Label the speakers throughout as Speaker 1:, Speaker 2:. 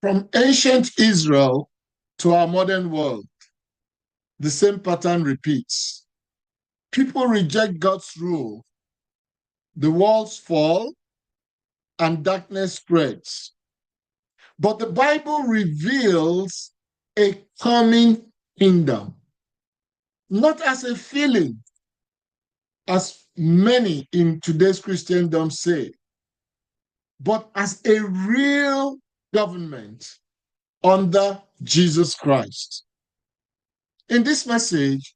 Speaker 1: From ancient Israel to our modern world, the same pattern repeats. People reject God's rule, the walls fall, and darkness spreads. But the Bible reveals a coming kingdom, not as a feeling, as many in today's Christendom say, but as a real government under Jesus Christ. In this message,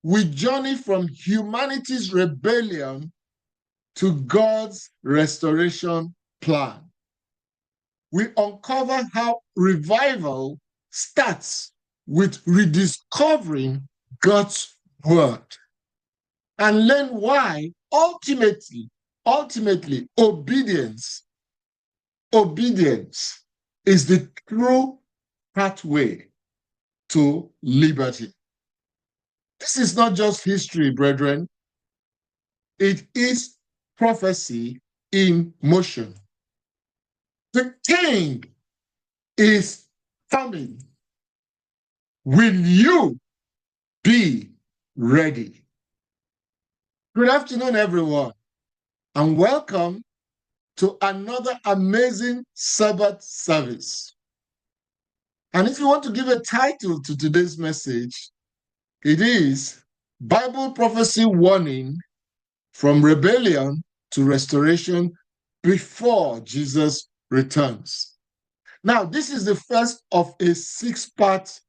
Speaker 1: we journey from humanity's rebellion to God's restoration plan. We uncover how revival starts with rediscovering God's word and learn why ultimately obedience is the true pathway to liberty. This is not just history, brethren. It is prophecy in motion. The king is coming. Will you be ready? Good afternoon, everyone, and welcome to another amazing Sabbath service. And if you want to give a title to today's message, it is Bible Prophecy Warning from Rebellion to Restoration Before Jesus Returns. Now, this is the first of a 6-part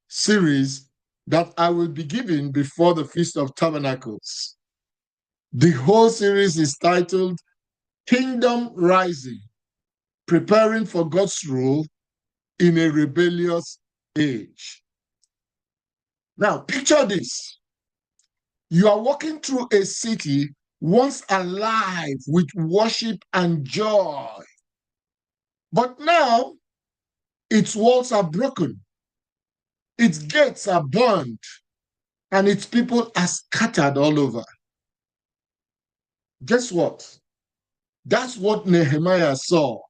Speaker 1: series that I will be giving before the Feast of Tabernacles. The whole series is titled Kingdom Rising, Preparing for God's Rule in a Rebellious Age. Now, picture this. You are walking through a city once alive with worship and joy. But now, its walls are broken, its gates are burned, and its people are scattered all over. Guess what? That's what Nehemiah saw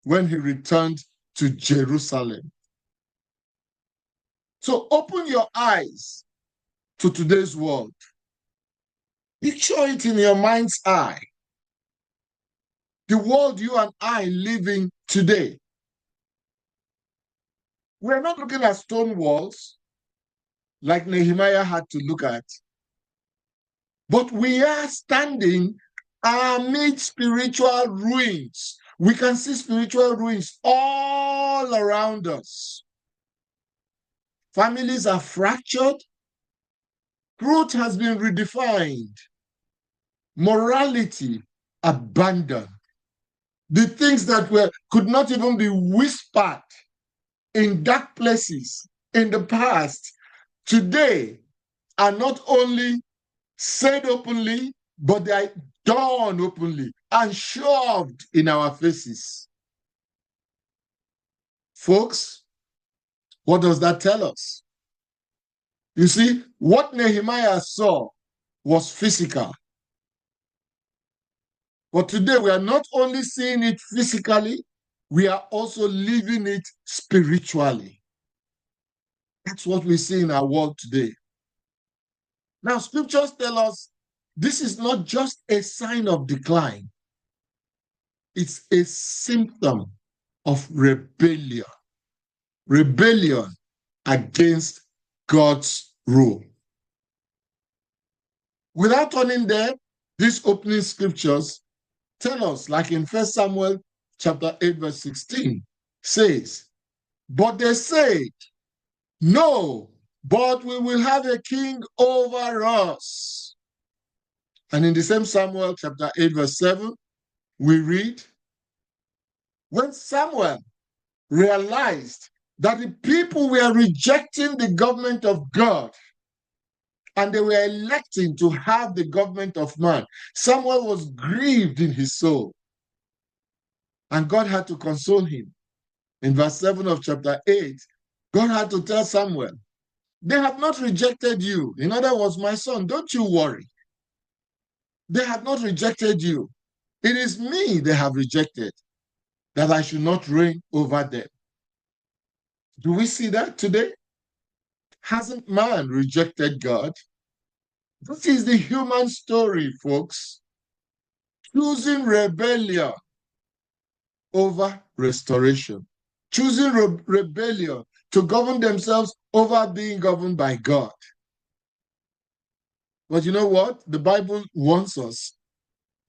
Speaker 1: when he returned to Jerusalem. So open your eyes to today's world. Picture it in your mind's eye. The world you and I live in today. We're not looking at stone walls like Nehemiah had to look at, but we are standing amid spiritual ruins. We can see spiritual ruins all around us. Families are fractured. Truth has been redefined. Morality abandoned. The things that could not even be whispered in dark places in the past, today are not only said openly, but they are done openly and shoved in our faces. Folks, what does that tell us? You see, what Nehemiah saw was physical. But today we are not only seeing it physically, we are also living it spiritually. That's what we see in our world today. Now, scriptures tell us this is not just a sign of decline. It's a symptom of rebellion. Rebellion against God's rule. Without turning there, these opening scriptures tell us, like in 1 Samuel chapter 8, verse 16, says, but they said, no, but we will have a king over us. And in the same Samuel chapter 8, verse 7, we read, when Samuel realized that the people were rejecting the government of God and they were electing to have the government of man, Samuel was grieved in his soul. And God had to console him. In verse 7 of chapter 8, God had to tell Samuel, they have not rejected you. In other words, my son, don't you worry. They have not rejected you. It is me they have rejected. that I should not reign over them. Do we see that today? Hasn't man rejected God? This is the human story, folks. Choosing rebellion over restoration. Choosing rebellion to govern themselves over being governed by God. But you know what? The Bible warns us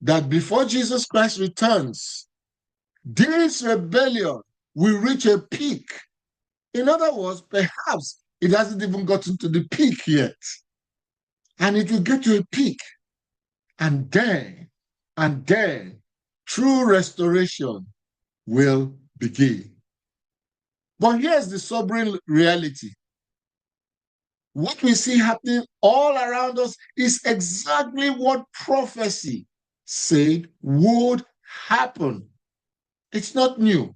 Speaker 1: that before Jesus Christ returns, this rebellion will reach a peak. In other words, perhaps it hasn't even gotten to the peak yet. And it will get to a peak. And then, true restoration will begin. But here's the sobering reality. What we see happening all around us is exactly what prophecy said would happen. It's not new.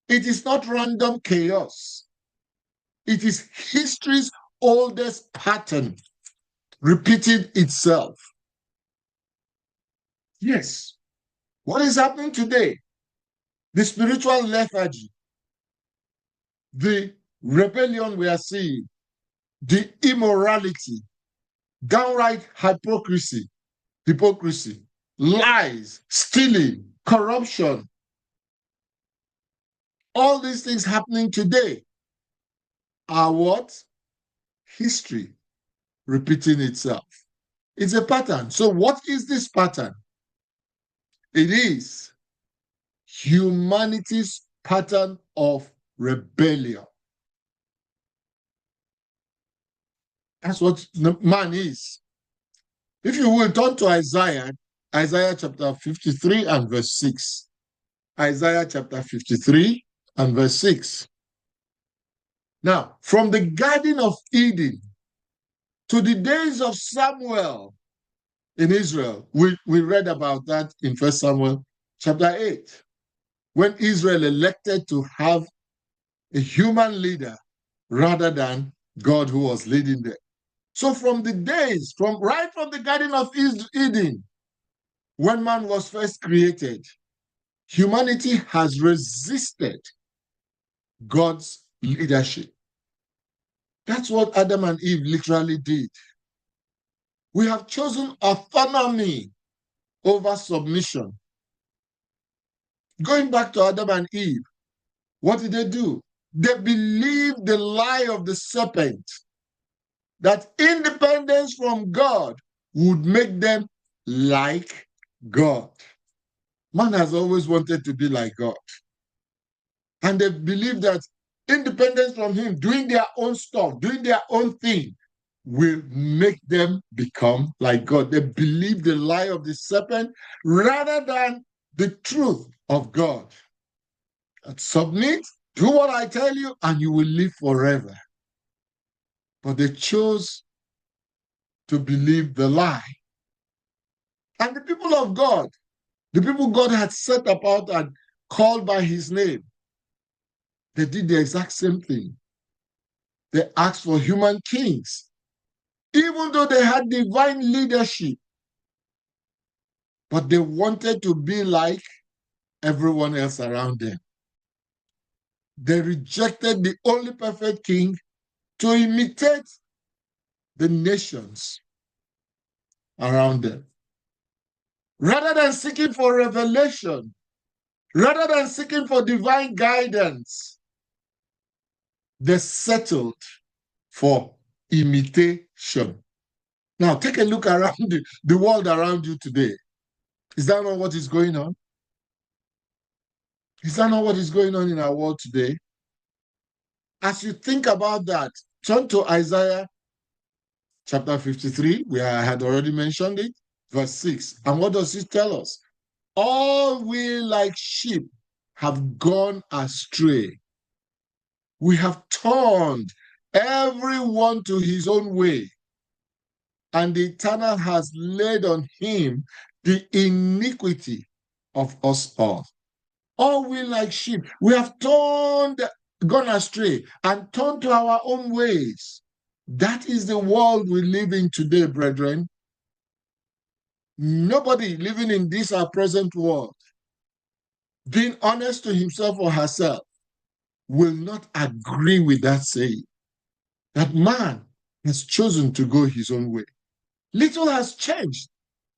Speaker 1: It is not random chaos. It is history's oldest pattern repeating itself. Yes. What is happening today? The spiritual lethargy, the rebellion we are seeing, the immorality, downright hypocrisy, lies, stealing, corruption, all these things happening today are what? History repeating itself. It's a pattern. So what is this pattern? It is humanity's pattern of rebellion. That's what man is. If you will turn to Isaiah chapter 53 and verse 6. Isaiah chapter 53 and verse 6. Now, from the Garden of Eden to the days of Samuel in Israel, we read about that in 1 Samuel chapter 8, when Israel elected to have a human leader rather than God who was leading them. So from the days, right from the Garden of Eden, when man was first created, humanity has resisted God's leadership. That's what Adam and Eve literally did. We have chosen autonomy over submission. Going back to Adam and Eve, what did they do? They believed the lie of the serpent that independence from God would make them like God. Man has always wanted to be like God. And they believe that independence from him, doing their own stuff, doing their own thing, will make them become like God. They believe the lie of the serpent rather than the truth of God. And submit, do what I tell you, and you will live forever. But they chose to believe the lie. And the people of God, the people God had set apart and called by his name, they did the exact same thing. They asked for human kings, even though they had divine leadership. But they wanted to be like everyone else around them. They rejected the only perfect king to imitate the nations around them. Rather than seeking for revelation, rather than seeking for divine guidance, they settled for imitation. Now, take a look around the world around you today. Is that not what is going on? Is that not what is going on in our world today? As you think about that, turn to Isaiah chapter 53, where I had already mentioned it, verse 6. And what does it tell us? All we like sheep have gone astray. We have turned everyone to his own way, and the Eternal has laid on him the iniquity of us all. All we like sheep, we have gone astray and turned to our own ways. That is the world we live in today, brethren. Nobody living in this our present world being honest to himself or herself, will not agree with that saying, that man has chosen to go his own way. Little has changed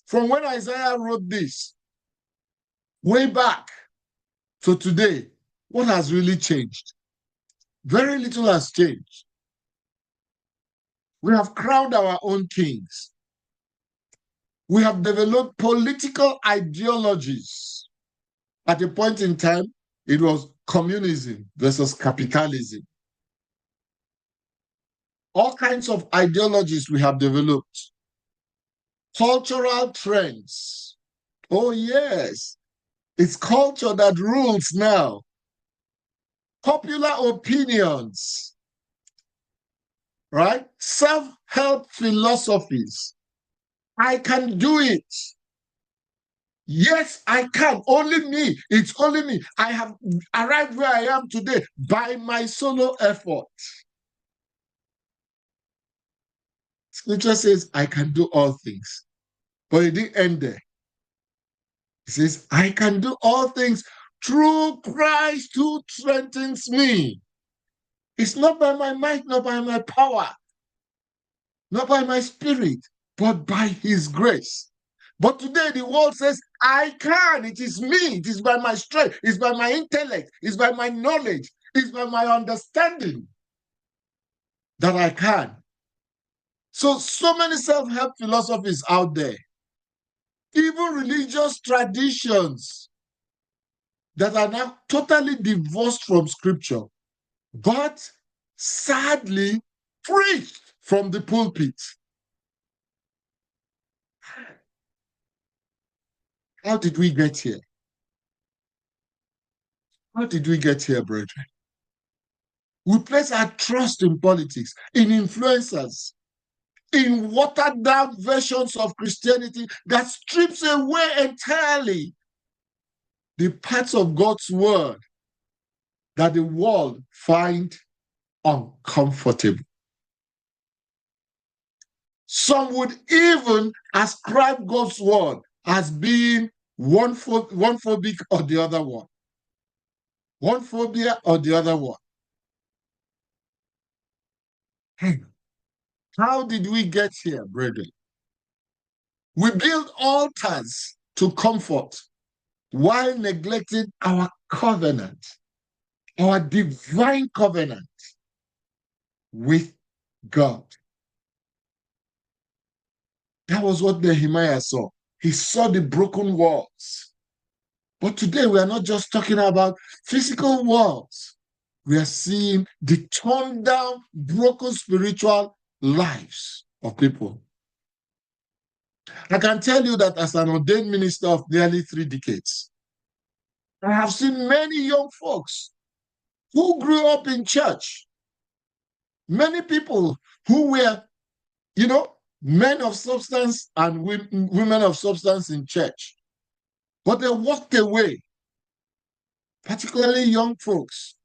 Speaker 1: from when Isaiah wrote this way back to today. What has really changed? Very little has changed. We have crowned our own kings. We have developed political ideologies. At a point in time, it was communism versus capitalism. All kinds of ideologies we have developed. Cultural trends. Oh, yes. It's culture that rules now. Popular opinions, right? Self-help philosophies. I can do it. Yes, I can. Only me. It's only me. I have arrived where I am today by my solo effort. Scripture says, I can do all things. But it didn't end there. It says, I can do all things through Christ who strengthens me. It's not by my might, not by my power, not by my spirit, but by his grace. But today the world says, I can. It is me. It is by my strength. It's by my intellect. It's by my knowledge. It's by my understanding that I can. So many self-help philosophies out there, even religious traditions that are now totally divorced from scripture, but sadly preached from the pulpit. How did we get here? How did we get here, brethren? We place our trust in politics, in influencers, in watered down versions of Christianity that strips away entirely the parts of God's word that the world find uncomfortable. Some would even ascribe God's word as being one phobic or the other one. One phobia or the other one. How did we get here, brethren? We build altars to comfort while neglecting our covenant, our divine covenant with God. That was what Nehemiah saw. He saw the broken walls. But today we are not just talking about physical walls. We are seeing the torn down, broken spiritual lives of people. I can tell you that as an ordained minister of nearly 3 decades, I have seen many young folks who grew up in church, many people who were, men of substance and women of substance in church, but they walked away, particularly young folks,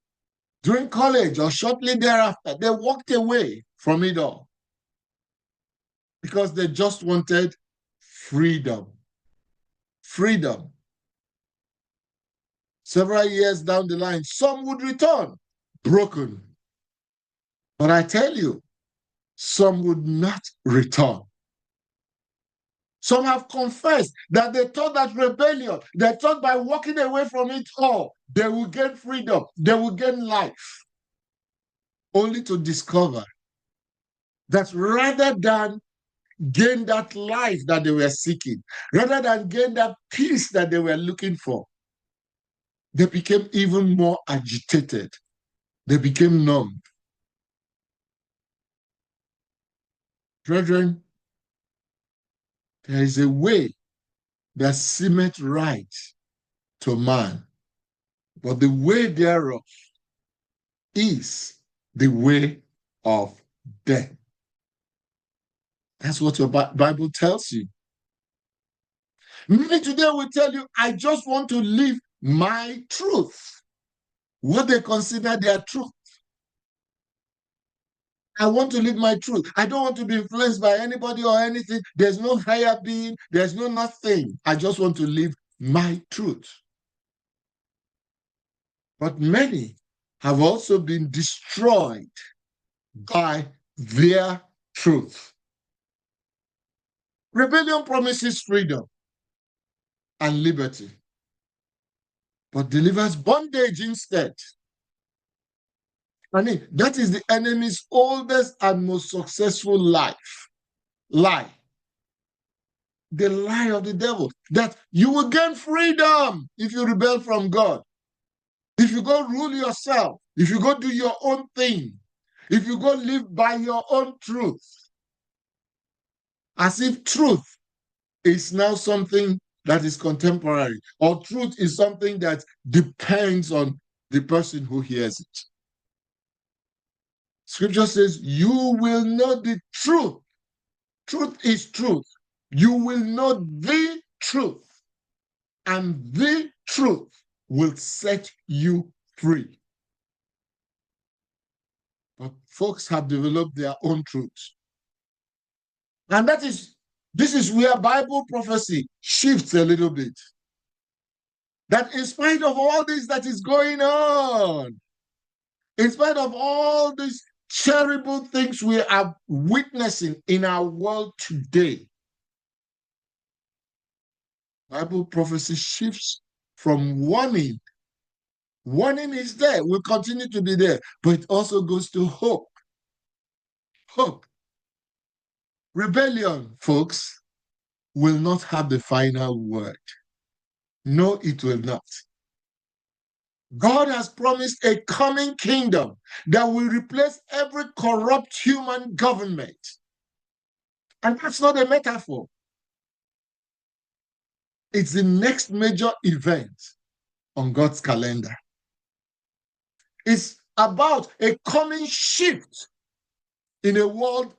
Speaker 1: during college or shortly thereafter. They walked away from it all because they just wanted freedom. Freedom. Several years down the line, some would return broken. But I tell you, some would not return. Some have confessed that they thought that rebellion, they thought by walking away from it all, they will gain freedom, they will gain life, only to discover that rather than gain that life that they were seeking, rather than gain that peace that they were looking for, they became even more agitated. They became numb. Brethren, there is a way that seemeth right to man, but the way thereof is the way of death. That's what your Bible tells you. Many today will tell you, I just want to live my truth, what they consider their truth. I want to live my truth. I don't want to be influenced by anybody or anything. There's no higher being. There's no nothing. I just want to live my truth. but many have also been destroyed by their truth. Rebellion promises freedom and liberty, but delivers bondage instead. I mean, that is the enemy's oldest and most successful lie. The lie of the devil, that you will gain freedom if you rebel from God. If you go rule yourself, if you go do your own thing, if you go live by your own truth, as if truth is now something that is contemporary, or truth is something that depends on the person who hears it. Scripture says, you will know the truth. Truth is truth. You will know the truth, and the truth will set you free. But folks have developed their own truths. And this is where Bible prophecy shifts a little bit. That in spite of all this that is going on, in spite of all these terrible things we are witnessing in our world today, Bible prophecy shifts from warning. Warning is there, will continue to be there, but it also goes to hope. Hope. Rebellion, folks, will not have the final word. No, it will not. God has promised a coming kingdom that will replace every corrupt human government. And that's not a metaphor. It's the next major event on God's calendar. It's about a coming shift in a world,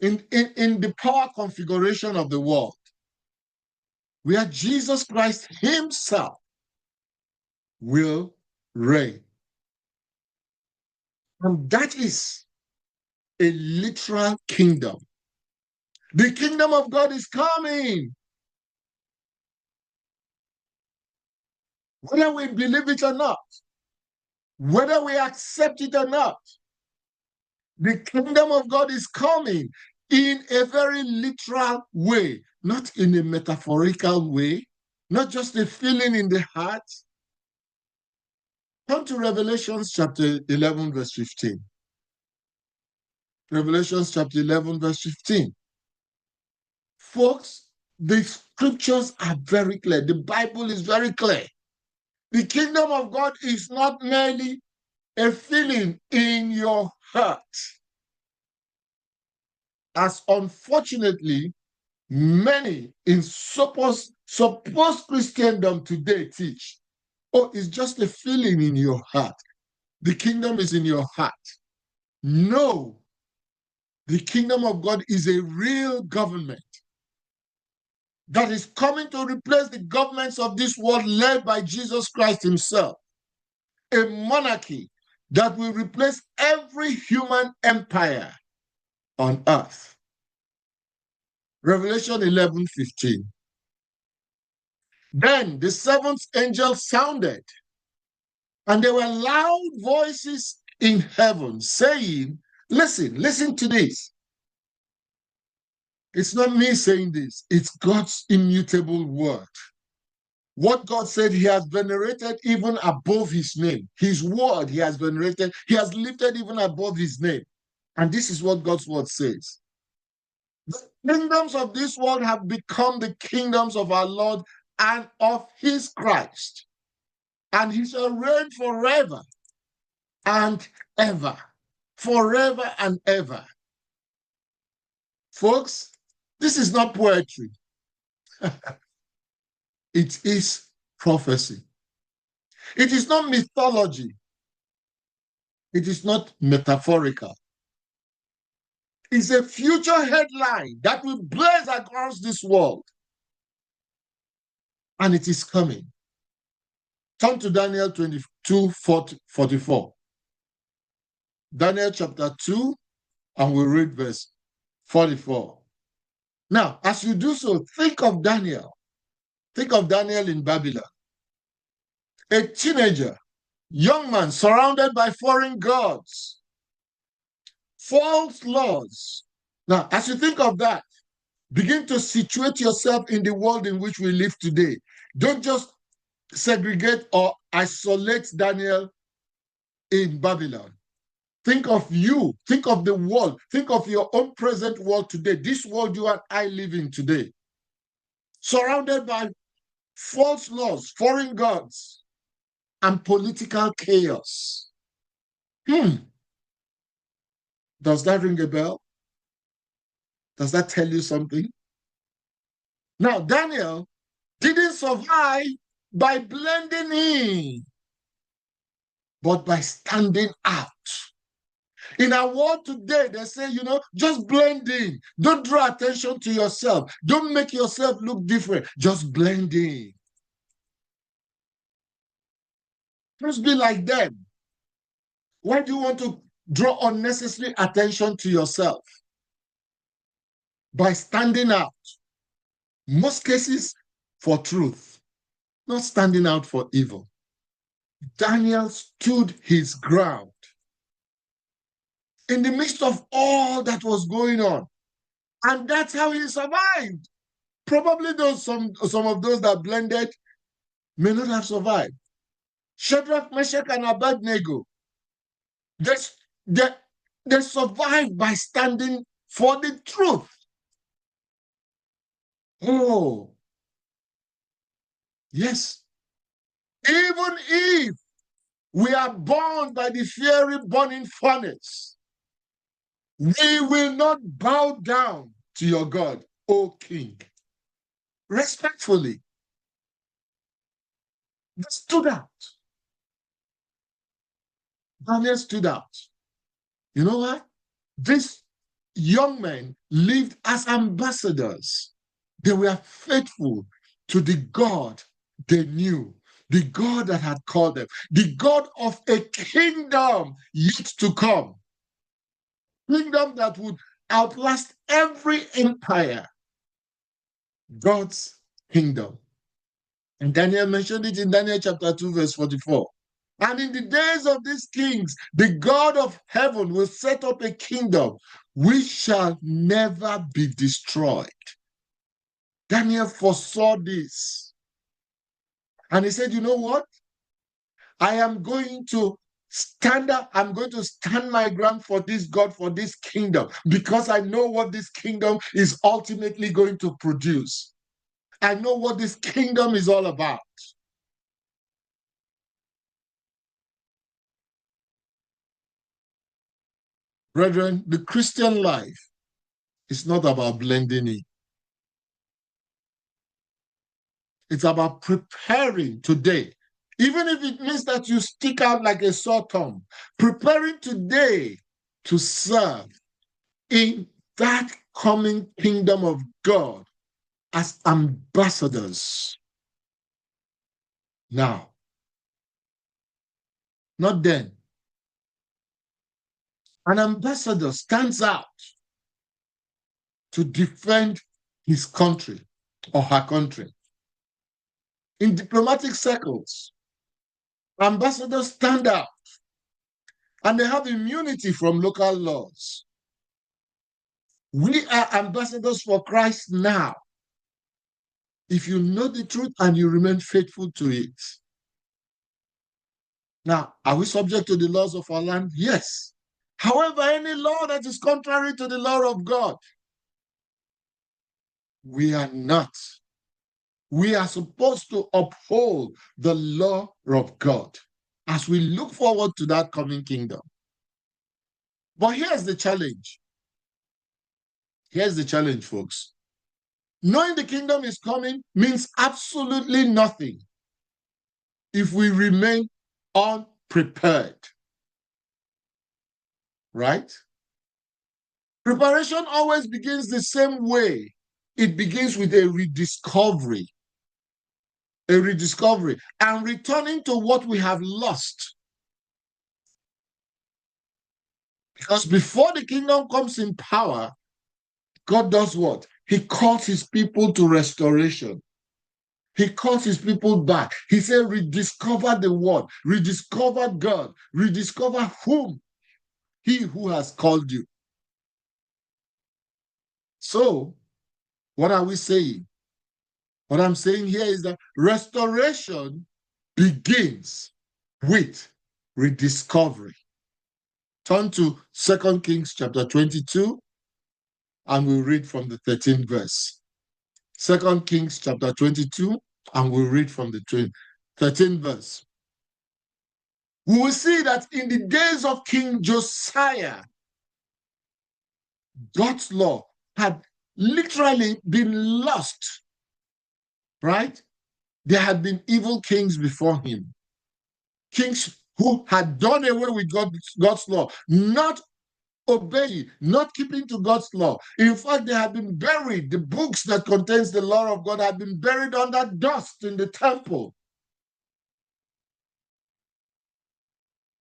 Speaker 1: in the power configuration of the world, where Jesus Christ himself will reign. And that is a literal kingdom. The kingdom of God is coming. Whether we believe it or not, whether we accept it or not, the kingdom of God is coming in a very literal way, not in a metaphorical way, not just a feeling in the heart. Come to Revelation chapter 11, verse 15. Revelation chapter 11, verse 15. Folks, the scriptures are very clear. The Bible is very clear. The kingdom of God is not merely a feeling in your heart, as unfortunately many in supposed Christendom today teach. Oh, it's just a feeling in your heart. The kingdom is in your heart. No, the kingdom of God is a real government that is coming to replace the governments of this world led by Jesus Christ himself. A monarchy that will replace every human empire on earth. Revelation 11:15. Then the seventh angel sounded, and there were loud voices in heaven saying, listen to this. It's not me saying this, it's God's immutable word. What God said, he has venerated even above his name. His word he has venerated, he has lifted even above his name. And this is what God's word says. The kingdoms of this world have become the kingdoms of our Lord and of his Christ. And he shall reign forever and ever. Forever and ever. Folks, this is not poetry. It is prophecy. It is not mythology. It is not metaphorical. It's a future headline that will blaze across this world. And it is coming. Turn to Daniel 22:44. Daniel chapter 2, and we read verse 44. Now, as you do so, think of Daniel. Think of Daniel in Babylon. A teenager young man surrounded by foreign gods, false laws. Now, as you think of that, begin to situate yourself in the world in which we live today. Don't just segregate or isolate Daniel in Babylon. Think of you, think of the world, think of your own present world today, this world you and I live in today, surrounded by false laws, foreign gods, and political chaos. Does that ring a bell? Does that tell you something? Now, Daniel didn't survive by blending in, but by standing out. In our world today, they say, just blend in. Don't draw attention to yourself. Don't make yourself look different. Just blend in. Just be like them. Why do you want to draw unnecessary attention to yourself? By standing out. Most cases for truth, not standing out for evil. Daniel stood his ground in the midst of all that was going on. And that's how he survived. Probably some of those that blended may not have survived. Shadrach, Meshach, and Abednego, they, they survived by standing for the truth. Oh, yes. Even if we are born by the fiery burning furnace, we will not bow down to your God, O King. Respectfully. They stood out. Daniel stood out. You know what? These young men lived as ambassadors. They were faithful to the God they knew, the God that had called them, the God of a kingdom yet to come, kingdom that would outlast every empire, God's kingdom. And Daniel mentioned it in Daniel chapter 2, verse 44. And in the days of these kings, the God of heaven will set up a kingdom which shall never be destroyed. Daniel foresaw this. And he said, you know what? I am going to stand up. I'm going to stand my ground for this God, for this kingdom, because I know what this kingdom is ultimately going to produce. I know what this kingdom is all about. Brethren, the Christian life is not about blending in. It's about preparing today. Even if it means that you stick out like a sore thumb, preparing today to serve in that coming kingdom of God as ambassadors. Now, not then. An ambassador stands out to defend his country or her country. In diplomatic circles, ambassadors stand out and they have immunity from local laws. We are ambassadors for Christ now. If you know the truth and you remain faithful to it. Now, are we subject to the laws of our land? Yes. However, any law that is contrary to the law of God, we are not. We are supposed to uphold the law of God as we look forward to that coming kingdom. But here's the challenge. Here's the challenge, folks. Knowing the kingdom is coming means absolutely nothing if we remain unprepared. Right? Preparation always begins the same way. It begins with a rediscovery, and returning to what we have lost. Because before the kingdom comes in power, God does what? He calls his people to restoration. He calls his people back. He said, rediscover the word, rediscover God, rediscover whom he who has called you. So, what are we saying? What I'm saying here is that restoration begins with rediscovery. Turn to 2 Kings chapter 22, and we'll read from the 13th verse. 2 Kings chapter 22, and we'll read from the 13th verse. We will see that in the days of King Josiah, God's law had literally been lost, right? There had been evil kings before him, kings who had done away with God's law, not obeying, not keeping to God's law. In fact, they had been buried. The books that contains the law of God had been buried under dust in the temple.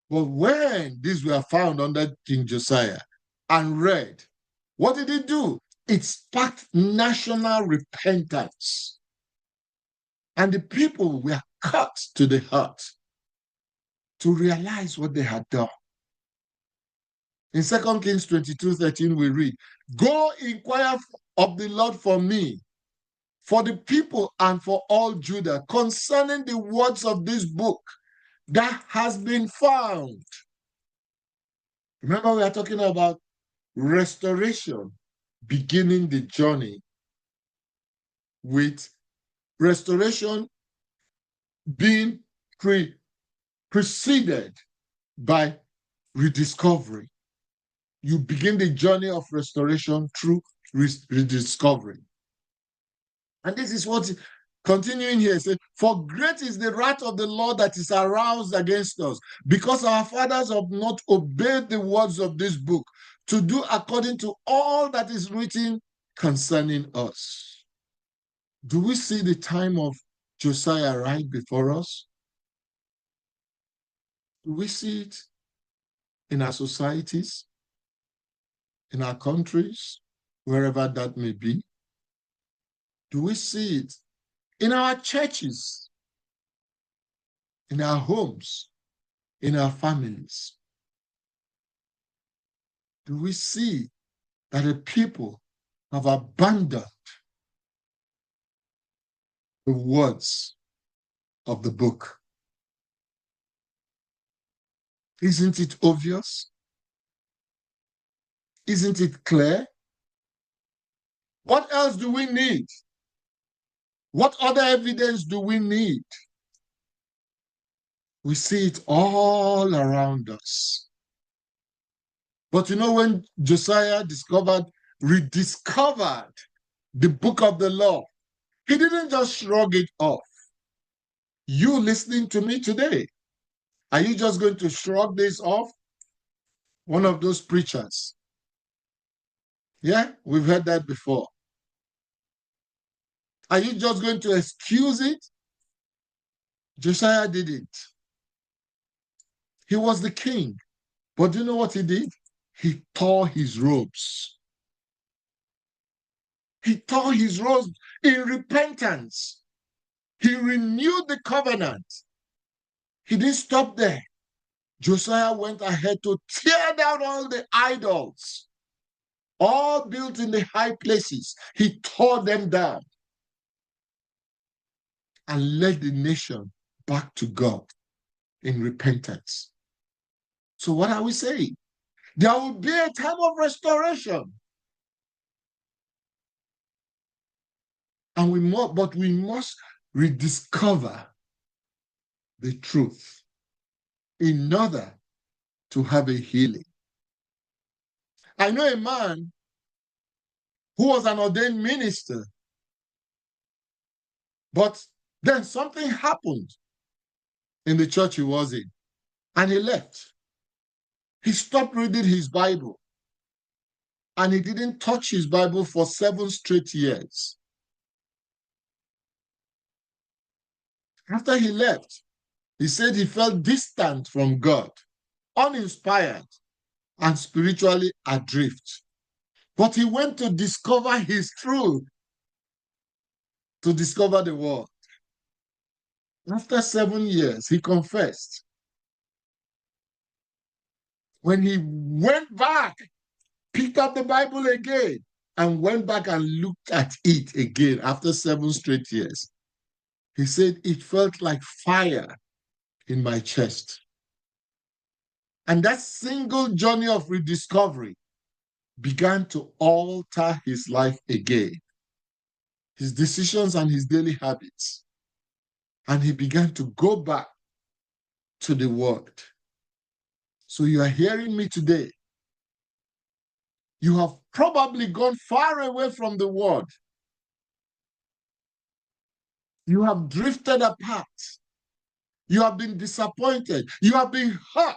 Speaker 1: But when these were found under King Josiah and read, what did it do? It sparked national repentance. And the people were cut to the heart to realize what they had done. In 2 Kings 22:13, we read, go inquire of the Lord for me, for the people and for all Judah, concerning the words of this book that has been found. Remember, we are talking about restoration, beginning the journey with restoration being preceded by rediscovery. You begin the journey of restoration through rediscovery. And this is what, continuing here, says, for great is the wrath of the Lord that is aroused against us, because our fathers have not obeyed the words of this book to do according to all that is written concerning us. Do we see the time of Josiah right before us? Do we see it in our societies, in our countries, wherever that may be? Do we see it in our churches, in our homes, in our families? Do we see that the people have abandoned the words of the book? Isn't it obvious? Isn't it clear? What else do we need? What other evidence do we need? We see it all around us. But you know, when Josiah rediscovered the book of the law, he didn't just shrug it off. You listening to me today, are you just going to shrug this off? One of those preachers. Yeah, we've heard that before. Are you just going to excuse it? Josiah didn't. He was the king. But do you know what he did? He tore his robes. He tore his robes in repentance. He renewed the covenant. He didn't stop there. Josiah went ahead to tear down all the idols, all built in the high places. He tore them down and led the nation back to God in repentance. So what are we saying? There will be a time of restoration. And we must rediscover the truth in order to have a healing. I know a man who was an ordained minister, but then something happened in the church he was in, and he left. He stopped reading his Bible, and he didn't touch his Bible for 7 straight years. After he left, he said he felt distant from God, uninspired, and spiritually adrift. But he went to discover his truth, to discover the word. After 7 years, he confessed. When he went back, picked up the Bible again, and went back and looked at it again after 7 straight years, he said, it felt like fire in my chest. And that single journey of rediscovery began to alter his life again, his decisions and his daily habits. And he began to go back to the word. So you are hearing me today. You have probably gone far away from the word. You have drifted apart. You have been disappointed. You have been hurt.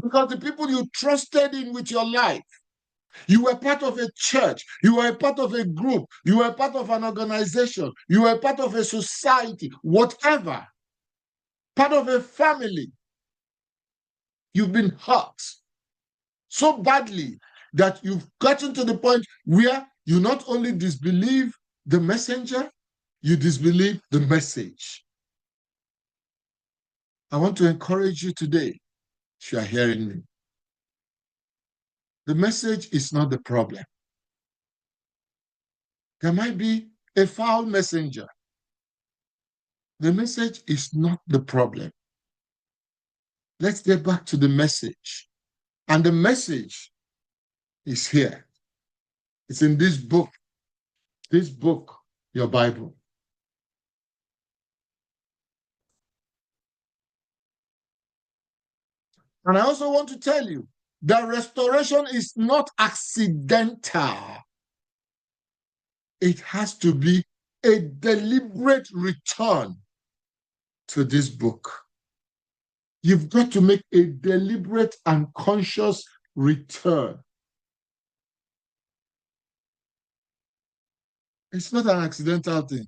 Speaker 1: Because the people you trusted in with your life, you were part of a church, you were a part of a group, you were a part of an organization, you were a part of a society, whatever, part of a family. You've been hurt so badly that you've gotten to the point where you not only disbelieve the messenger, you disbelieve the message. I want to encourage you today, if you are hearing me. The message is not the problem. There might be a foul messenger. The message is not the problem. Let's get back to the message. And the message is here. It's in this book, your Bible. And I also want to tell you that restoration is not accidental. It has to be a deliberate return to this book. You've got to make a deliberate and conscious return. It's not an accidental thing.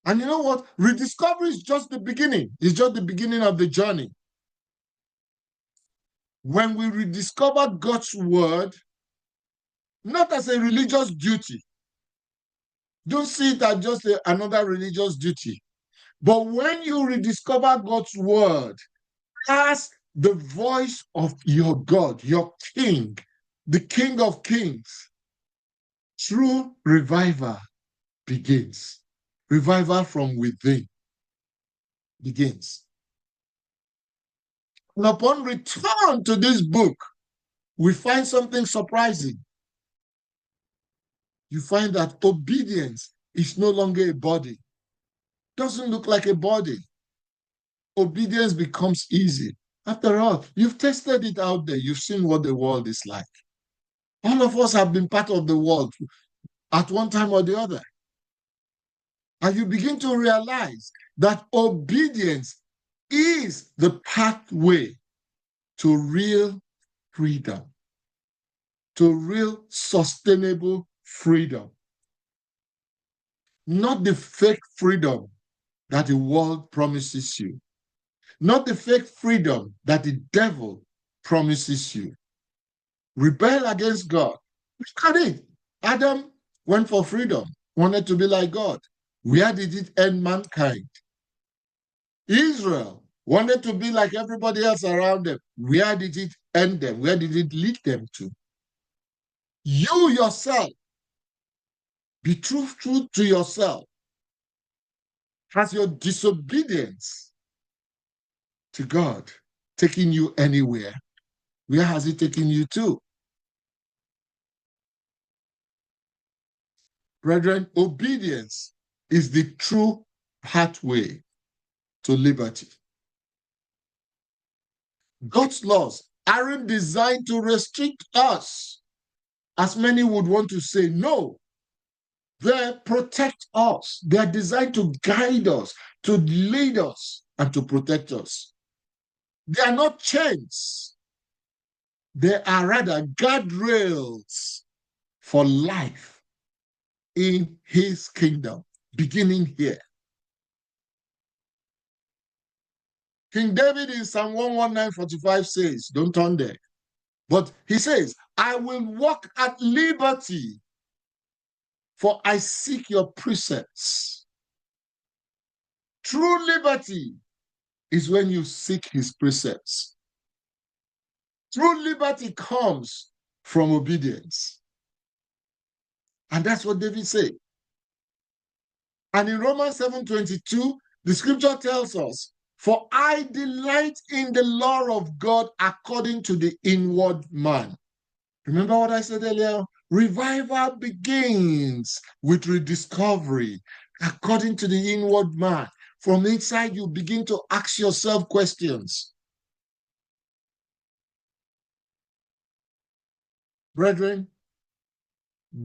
Speaker 1: And you know what? Rediscovery is just the beginning. It's just the beginning of the journey. When we rediscover God's word, not as a religious duty, don't see it as just another religious duty. But when you rediscover God's word as the voice of your God, your King, the King of Kings, true revival begins. Revival from within begins. And upon return to this book, we find something surprising. You find that obedience is no longer a body. Doesn't look like a body. Obedience becomes easy. After all, you've tested it out there. You've seen what the world is like. All of us have been part of the world at one time or the other. And you begin to realize that obedience is the pathway to real freedom, to real sustainable freedom. Not the fake freedom that the world promises you, not the fake freedom that the devil promises you. Rebel against God. Look at it. Adam went for freedom, wanted to be like God. Where did it end mankind? Israel wanted to be like everybody else around them. Where did it end them? Where did it lead them to? You yourself, be truthful to yourself. Has your disobedience to God taken you anywhere? Where has it taken you to? Brethren, obedience is the true pathway to liberty. God's laws aren't designed to restrict us, as many would want to say. No, they protect us. They are designed to guide us, to lead us, and to protect us. They are not chains. They are rather guardrails for life in his kingdom, beginning here. King David in Psalm 119:45 says, don't turn there, but he says, I will walk at liberty for I seek your precepts. True liberty is when you seek his precepts. True liberty comes from obedience. And that's what David said. And in Romans 7:22, the scripture tells us, for I delight in the law of God according to the inward man. Remember what I said earlier? Revival begins with rediscovery according to the inward man. From inside, you begin to ask yourself questions. Brethren,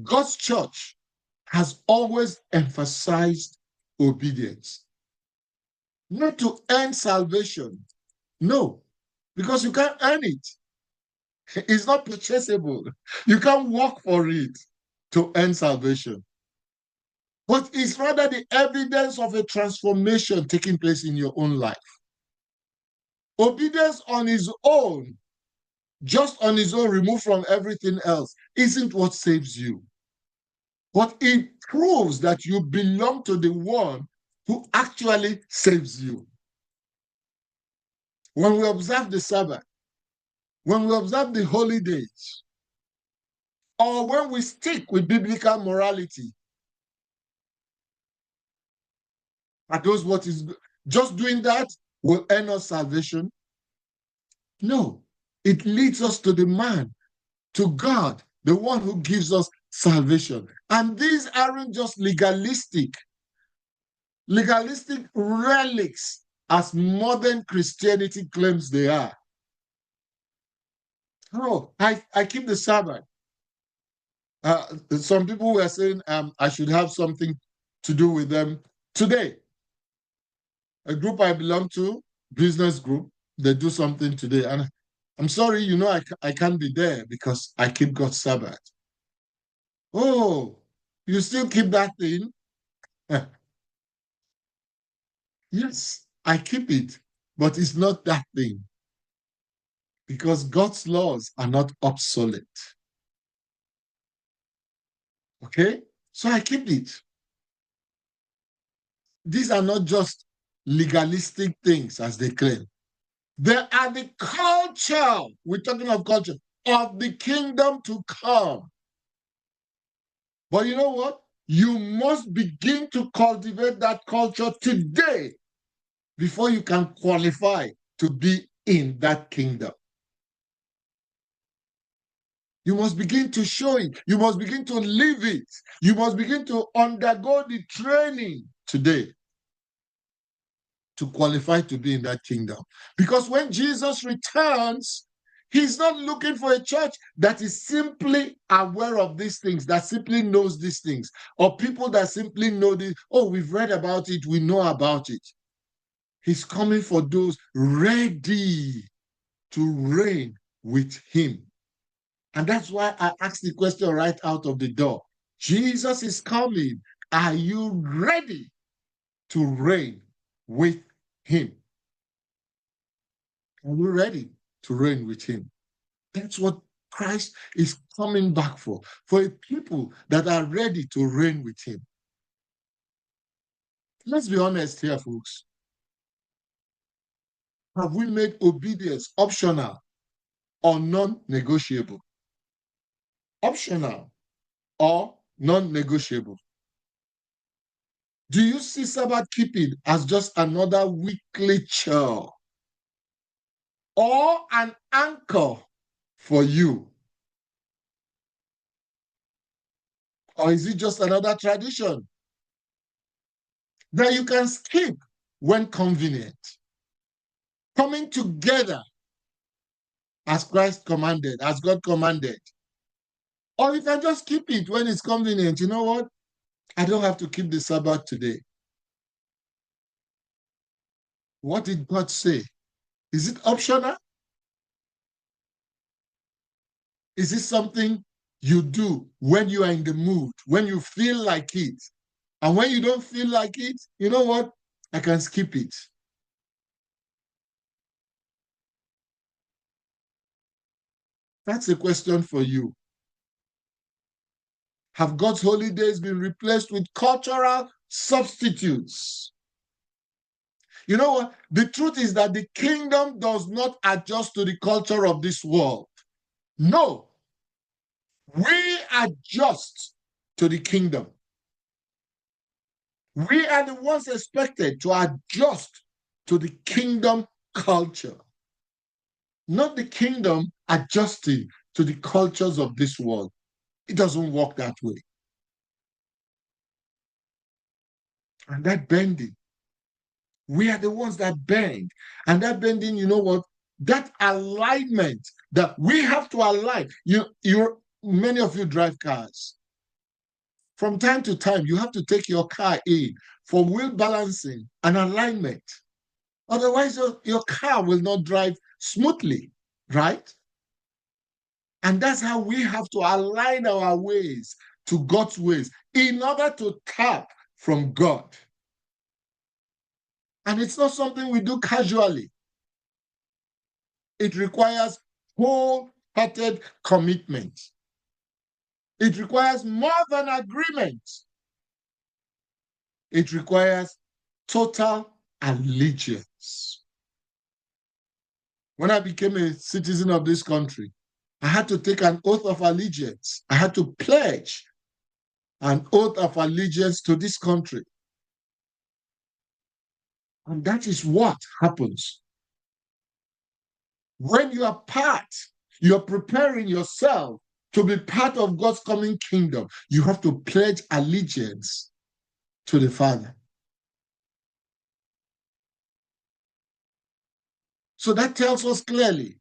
Speaker 1: God's church has always emphasized obedience. Not to earn salvation. No, because you can't earn it. It's not purchasable. You can't work for it to earn salvation. But it's rather the evidence of a transformation taking place in your own life. Obedience on its own, just on its own, removed from everything else, isn't what saves you. But it proves that you belong to the one who actually saves you. When we observe the Sabbath, when we observe the holy days, or when we stick with biblical morality, are those what is just doing that will earn us salvation? No, it leads us to the man, to God, the one who gives us salvation. And these aren't just legalistic relics as modern Christianity claims they are. Oh, I keep the Sabbath. Some people were saying I should have something to do with them today. A group I belong to, business group, they do something today. And I'm sorry, I can't be there because I keep God's Sabbath. Oh, you still keep that thing? Yes, I keep it, but it's not that thing because God's laws are not obsolete. Okay? So I keep it. These are not just legalistic things as they claim. They are the culture, we're talking of culture, of the kingdom to come. But you know what? You must begin to cultivate that culture today before you can qualify to be in that kingdom. You must begin to show it. You must begin to live it. You must begin to undergo the training today to qualify to be in that kingdom. Because when Jesus returns, he's not looking for a church that is simply aware of these things, that simply knows these things, or people that simply know this. Oh, we've read about it, we know about it. He's coming for those ready to reign with him. And that's why I asked the question right out of the door. Jesus is coming. Are you ready to reign with him? Are you ready to reign with him? That's what Christ is coming back for a people that are ready to reign with him. Let's be honest here, folks. Have we made obedience optional or non-negotiable? Optional or non-negotiable? Do you see Sabbath keeping as just another weekly chore or an anchor for you? Or is it just another tradition that you can skip when convenient? Coming together as Christ commanded, as God commanded. Or you can just keep it when it's convenient. You know what? I don't have to keep the Sabbath today. What did God say? Is it optional? Is it something you do when you are in the mood, when you feel like it? And when you don't feel like it, you know what? I can skip it. That's a question for you. have God's holy days been replaced with cultural substitutes? You know what? The truth is that the kingdom does not adjust to the culture of this world. No, we adjust to the kingdom. We are the ones expected to adjust to the kingdom culture, not the kingdom adjusting to the cultures of this world. It doesn't work that way. And that bending, we are the ones that bend. And that bending, you know what? That alignment that we have to align. Many of you drive cars. From time to time, you have to take your car in for wheel balancing and alignment. Otherwise, your car will not drive smoothly, right? And that's how we have to align our ways to God's ways in order to tap from God. And it's not something we do casually. It requires wholehearted commitment. It requires more than agreement. It requires total allegiance. When I became a citizen of this country, I had to take an oath of allegiance. I had to pledge an oath of allegiance to this country. And that is what happens. When you are part, you're preparing yourself to be part of God's coming kingdom. You have to pledge allegiance to the Father. So that tells us clearly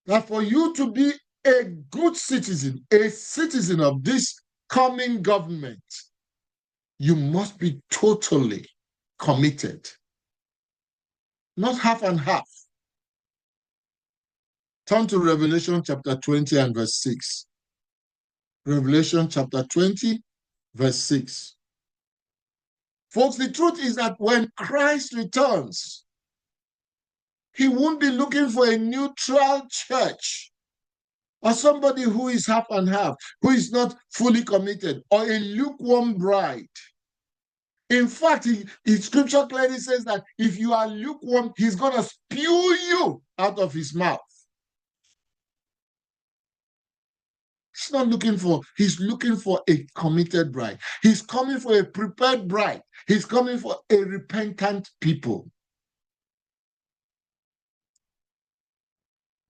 Speaker 1: that for you to be a good citizen, a citizen of this coming government, you must be totally committed, not half and half. Turn to Revelation chapter 20 and verse 6. Revelation chapter 20, verse 6. Folks, the truth is that when Christ returns, he won't be looking for a neutral church or somebody who is half and half, who is not fully committed, or a lukewarm bride. In fact, his scripture clearly says that if you are lukewarm, he's going to spew you out of his mouth. He's looking for a committed bride. He's coming for a prepared bride. He's coming for a repentant people.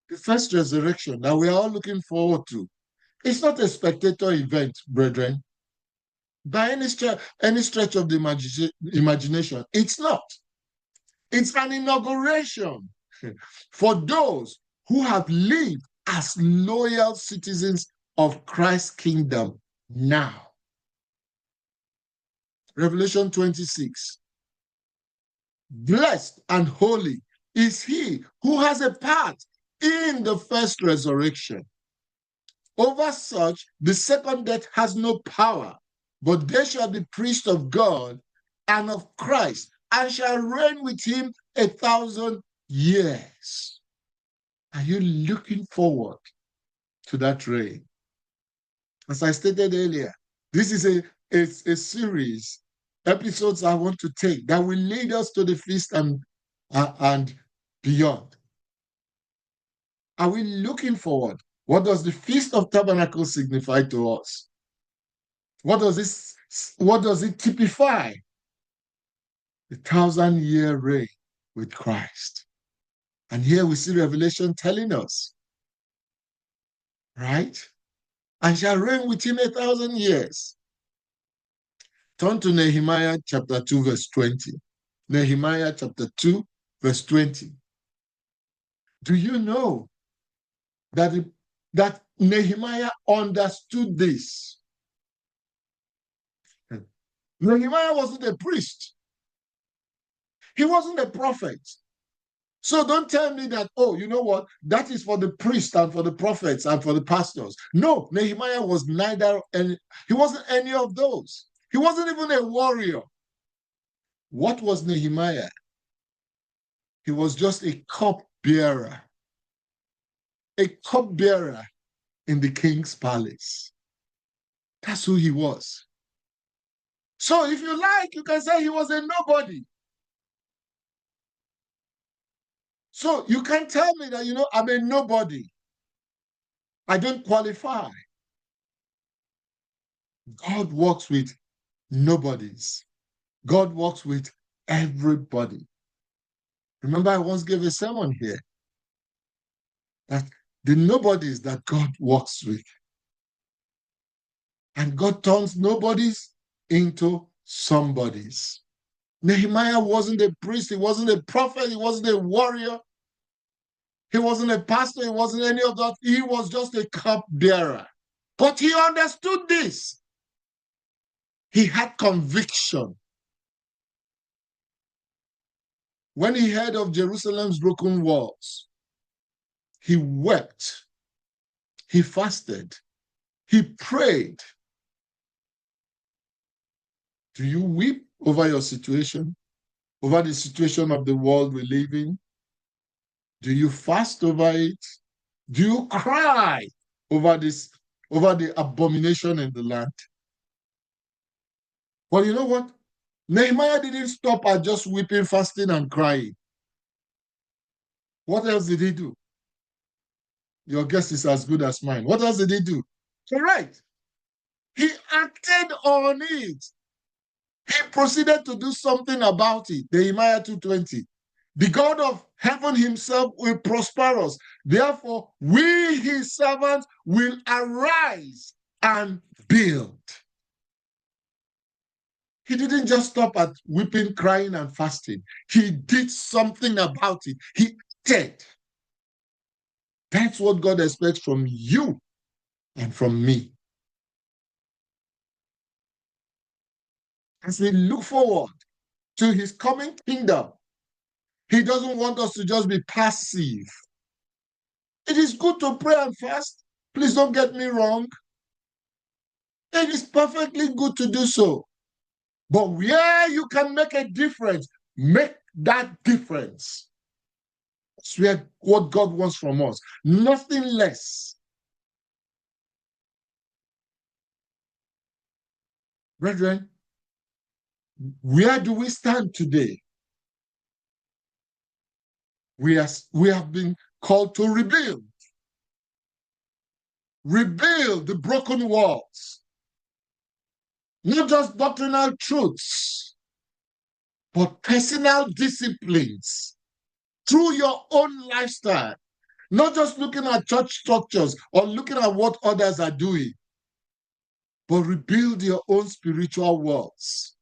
Speaker 1: The first resurrection that we are all looking forward to, it's not a spectator event, brethren. By any stretch of the imagination, it's not. It's an inauguration for those who have lived as loyal citizens of Christ's kingdom now. Revelation 26. Blessed and holy is he who has a part in the first resurrection. Over such, the second death has no power, but they shall be priests of God and of Christ, and shall reign with him 1,000 years. Are you looking forward to that reign? As I stated earlier, this is a series, episodes I want to take that will lead us to the feast and beyond. Are we looking forward? What does the Feast of Tabernacles signify to us? What does it typify? The 1,000-year reign with Christ. And here we see Revelation telling us, right? And shall reign with him 1,000 years. Turn to Nehemiah chapter 2, verse 20. Nehemiah chapter 2, verse 20. Do you know that Nehemiah understood this? Nehemiah wasn't a priest. He wasn't a prophet. So don't tell me that, oh, you know what? That is for the priests and for the prophets and for the pastors. No, Nehemiah was he wasn't any of those. He wasn't even a warrior. What was Nehemiah? He was just a cupbearer. A cupbearer in the king's palace. That's who he was. So if you like, you can say he was a nobody. So you can tell me that, I'm a nobody. I don't qualify. God works with nobodies. God works with everybody. Remember, I once gave a sermon here that the nobodies that God works with. And God turns nobodies into somebodies. Nehemiah wasn't a priest, he wasn't a prophet, he wasn't a warrior, he wasn't a pastor, he wasn't any of that. He was just a cupbearer. But he understood this. He had conviction. When he heard of Jerusalem's broken walls, he wept, he fasted, he prayed. Do you weep over your situation, over the situation of the world we live in? Do you fast over it? Do you cry over the abomination in the land? Well, you know what? Nehemiah didn't stop at just weeping, fasting, and crying. What else did he do? Your guess is as good as mine. What else did he do? Correct. He acted on it. He proceeded to do something about it. Nehemiah 2:20. The God of heaven himself will prosper us. Therefore, we, his servants, will arise and build. He didn't just stop at weeping, crying, and fasting. He did something about it. He did. That's what God expects from you and from me. As we look forward to his coming kingdom, he doesn't want us to just be passive. It is good to pray and fast. Please don't get me wrong. It is perfectly good to do so. But where you can make a difference, make that difference. That's where what God wants from us. Nothing less. Brethren, where do we stand today? We have been called to rebuild. Rebuild the broken walls. Not just doctrinal truths, but personal disciplines through your own lifestyle. Not just looking at church structures or looking at what others are doing, but rebuild your own spiritual walls.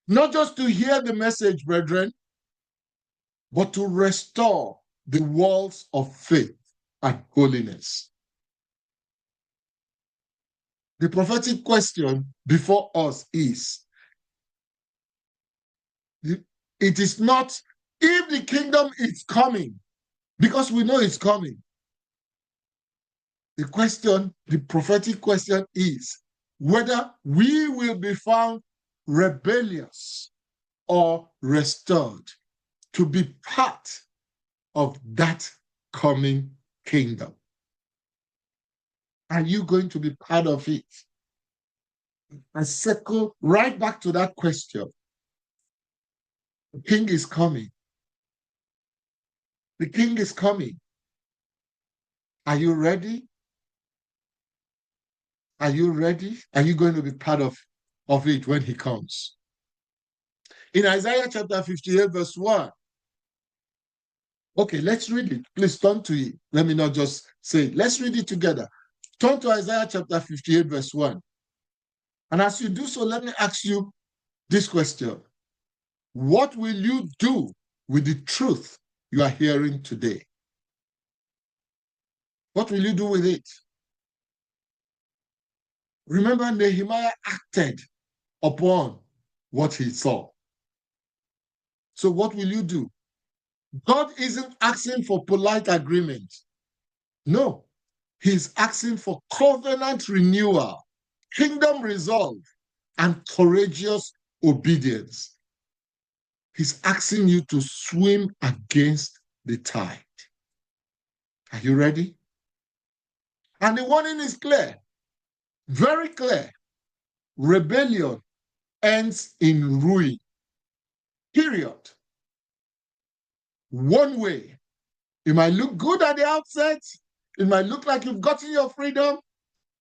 Speaker 1: Not just to hear the message, brethren, but to restore the walls of faith and holiness. The prophetic question before us is, it is not if the kingdom is coming, because we know it's coming. The prophetic question is whether we will be found rebellious or restored to be part of that coming kingdom. Are you going to be part of it? And circle right back to that question. The king is coming. The king is coming. Are you ready? Are you ready? Are you going to be part of it when he comes? In Isaiah chapter 58, verse 1. Okay, let's read it. Please turn to it. Let me not just say it. Let's read it together. Turn to Isaiah chapter 58, verse 1. And as you do so, let me ask you this question. What will you do with the truth you are hearing today? What will you do with it? Remember, Nehemiah acted upon what he saw. So what will you do? God isn't asking for polite agreement. No, he's asking for covenant renewal, kingdom resolve, and courageous obedience. He's asking you to swim against the tide. Are you ready? And the warning is clear. Very clear. Rebellion ends in ruin. Period. One way. It might look good at the outset. It might look like you've gotten your freedom,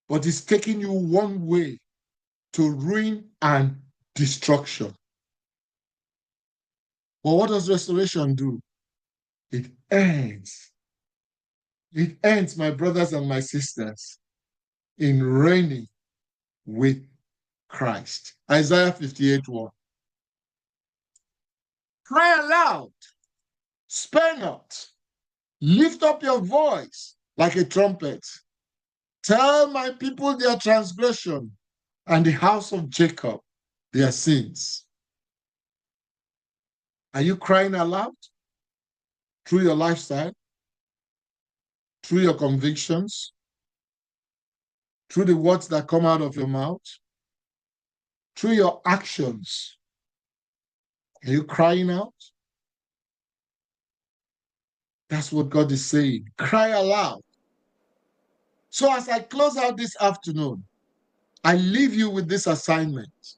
Speaker 1: but it's taking you one way to ruin and destruction. But what does restoration do? It ends. It ends, my brothers and my sisters, in reigning with Christ. Isaiah 58:1. Cry aloud, spare not, lift up your voice like a trumpet. Tell my people their transgression and the house of Jacob their sins. Are you crying aloud through your lifestyle, through your convictions, through the words that come out of your mouth, through your actions? Are you crying out? That's what God is saying. Cry aloud. So as I close out this afternoon, I leave you with this assignment.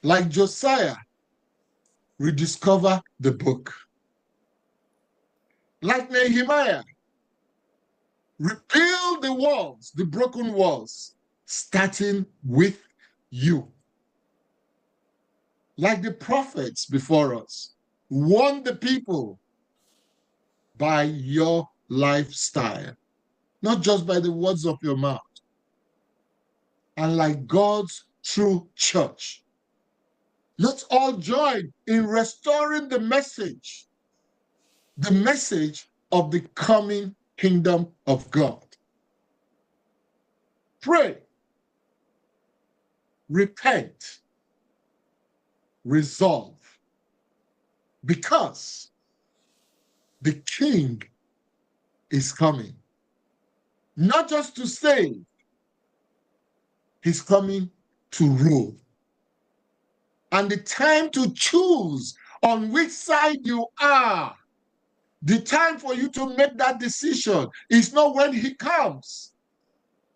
Speaker 1: Like Josiah, rediscover the book. Like Nehemiah, rebuild the walls, the broken walls, starting with you. Like the prophets before us, warn the people by your lifestyle, not just by the words of your mouth. And like God's true church, let's all join in restoring the message of the coming kingdom of God. Pray, repent, resolve, because the King is coming. Not just to save, he's coming to rule. And the time to choose on which side you are, the time for you to make that decision is not when he comes.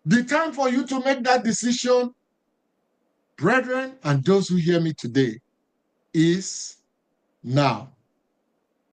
Speaker 1: The time for you to make that decision, brethren, and those who hear me today, is now.